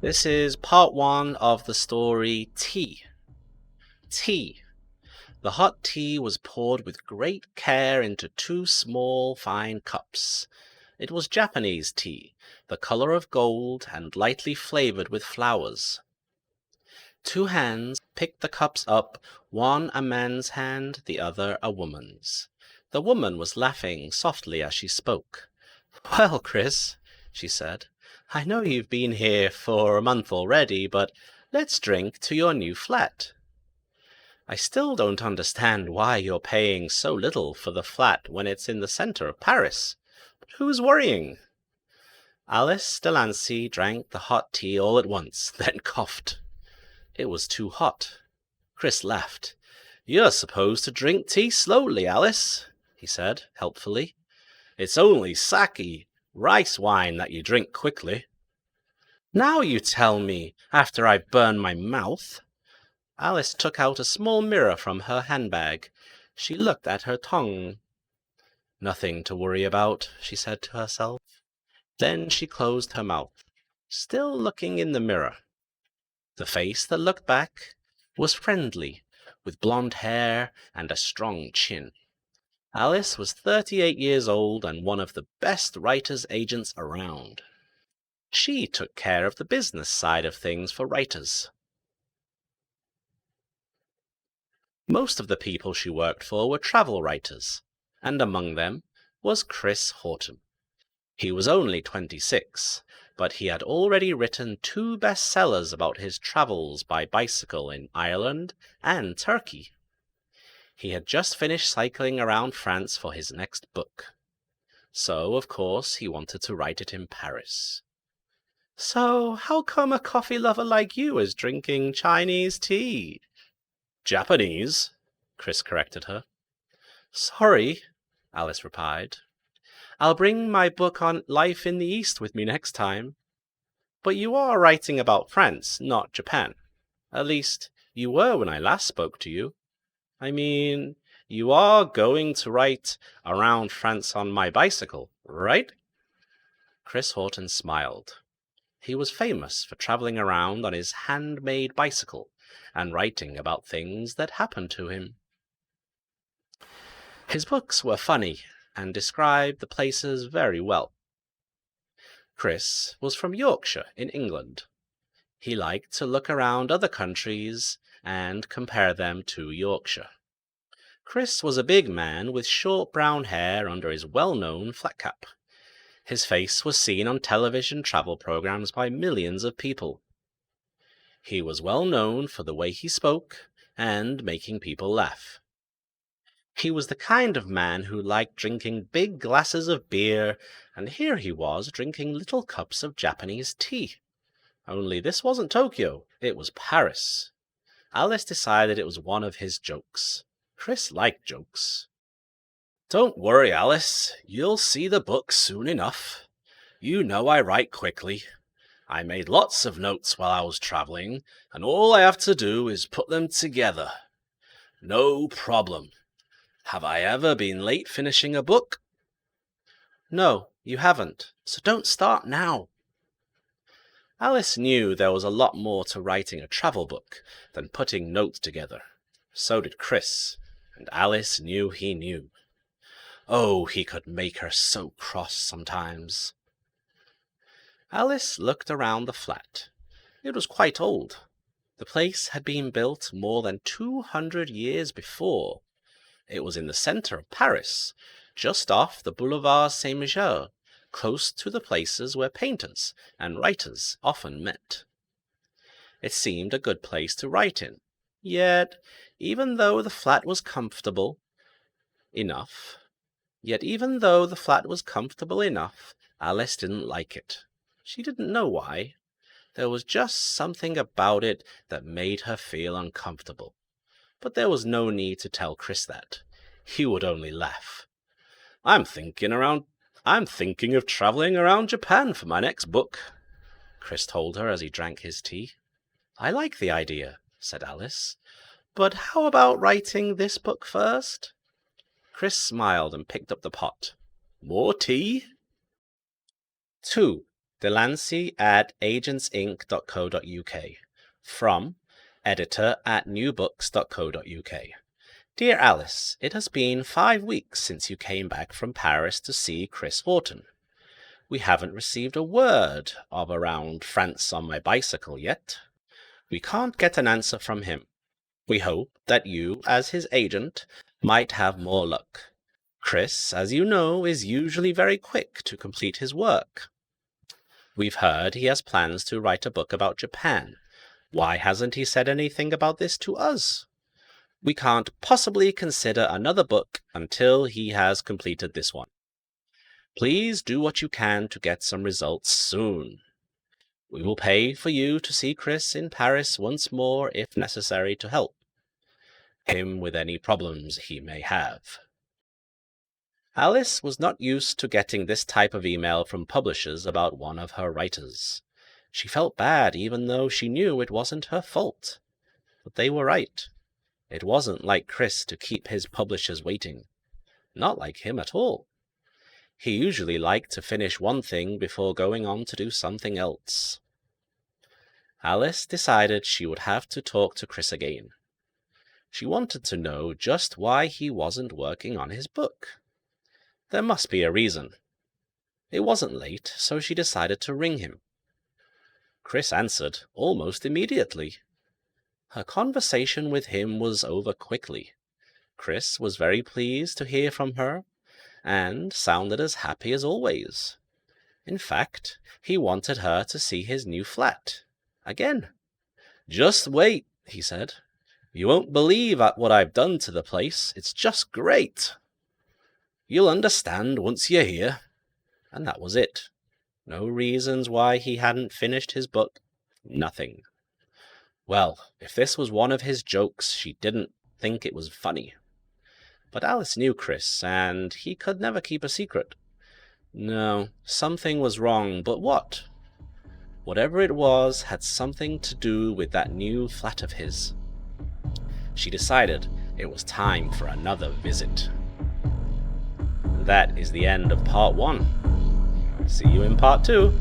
This is part one of the story Tea. Tea. The hot tea was poured with great care into two small, fine cups. It was Japanese tea, the color of gold and lightly flavored with flowers. Two hands picked the cups up, one a man's hand, the other a woman's. The woman was laughing softly as she spoke. "Well, Chris," she said, "I know you've been here for a month already, but let's drink to your new flat. I still don't understand why you're paying so little for the flat when it's in the center of Paris. But who's worrying?" Alice Delancey drank the hot tea all at once, then coughed. It was too hot. Chris laughed. "You're supposed to drink tea slowly, Alice," he said, helpfully. "It's only sake, rice wine, that you drink quickly." "Now you tell me, after I've burned my mouth." Alice took out a small mirror from her handbag. She looked at her tongue. "Nothing to worry about," she said to herself. Then she closed her mouth, still looking in the mirror. The face that looked back was friendly, with blonde hair and a strong chin. Alice was 38 years old and one of the best writers' agents around. She took care of the business side of things for writers. Most of the people she worked for were travel writers, and among them was Chris Horton. He was only 26, but he had already written 2 bestsellers about his travels by bicycle in Ireland and Turkey. He had just finished cycling around France for his next book. So, of course, he wanted to write it in Paris. "So, how come a coffee lover like you is drinking Chinese tea?" "Japanese," Chris corrected her. "Sorry," Alice replied. "I'll bring my book on life in the East with me next time." "But you are writing about France, not Japan. At least, you were when I last spoke to you. I mean, you are going to write around France on my bicycle, right?" Chris Horton smiled. He was famous for traveling around on his handmade bicycle and writing about things that happened to him. His books were funny and described the places very well. Chris was from Yorkshire in England. He liked to look around other countries and compare them to Yorkshire. Chris was a big man with short brown hair under his well-known flat cap. His face was seen on television travel programs by millions of people. He was well known for the way he spoke and making people laugh. He was the kind of man who liked drinking big glasses of beer, and here he was drinking little cups of Japanese tea. Only this wasn't Tokyo, it was Paris. Alice decided it was one of his jokes. Chris liked jokes. "Don't worry, Alice, you'll see the book soon enough. You know I write quickly. I made lots of notes while I was traveling, and all I have to do is put them together. No problem. Have I ever been late finishing a book?" "No, you haven't, so don't start now." Alice knew there was a lot more to writing a travel book than putting notes together. So did Chris, and Alice knew he knew. Oh, he could make her so cross sometimes. Alice looked around the flat. It was quite old. The place had been built more than 200 years before. It was in the center of Paris, just off the Boulevard Saint-Michel, close to the places where painters and writers often met. It seemed a good place to write in. Yet, even though the flat was comfortable enough, Alice didn't like it. She didn't know why. There was just something about it that made her feel uncomfortable. But there was no need to tell Chris that. He would only laugh. I'm thinking of traveling around Japan for my next book," Chris told her as he drank his tea. "I like the idea," said Alice. "But how about writing this book first?" Chris smiled and picked up the pot. "More tea?" 2. Delancey at agentsinc.co.uk. From editor at newbooks.co.uk. Dear Alice, it has been 5 weeks since you came back from Paris to see Chris Horton. We haven't received a word of around France on my bicycle yet. We can't get an answer from him. We hope that you, as his agent, might have more luck. Chris, as you know, is usually very quick to complete his work. We've heard he has plans to write a book about Japan. Why hasn't he said anything about this to us? We can't possibly consider another book until he has completed this one. Please do what you can to get some results soon. We will pay for you to see Chris in Paris once more if necessary to help him with any problems he may have. Alice was not used to getting this type of email from publishers about one of her writers. She felt bad even though she knew it wasn't her fault. But they were right. It wasn't like Chris to keep his publishers waiting. Not like him at all. He usually liked to finish one thing before going on to do something else. Alice decided she would have to talk to Chris again. She wanted to know just why he wasn't working on his book. There must be a reason. It wasn't late, so she decided to ring him. Chris answered almost immediately. Her conversation with him was over quickly. Chris was very pleased to hear from her, and sounded as happy as always. In fact, he wanted her to see his new flat. Again. Just wait, he said. You won't believe at what I've done to the place. It's just great. You'll understand once you're here. And that was it. No reasons why he hadn't finished his book. Nothing. Well, if this was one of his jokes, she didn't think it was funny. But Alice knew Chris, and he could never keep a secret. No, something was wrong, but what? Whatever it was had something to do with that new flat of his. She decided it was time for another visit. That is the end of part 1. See you in part 2.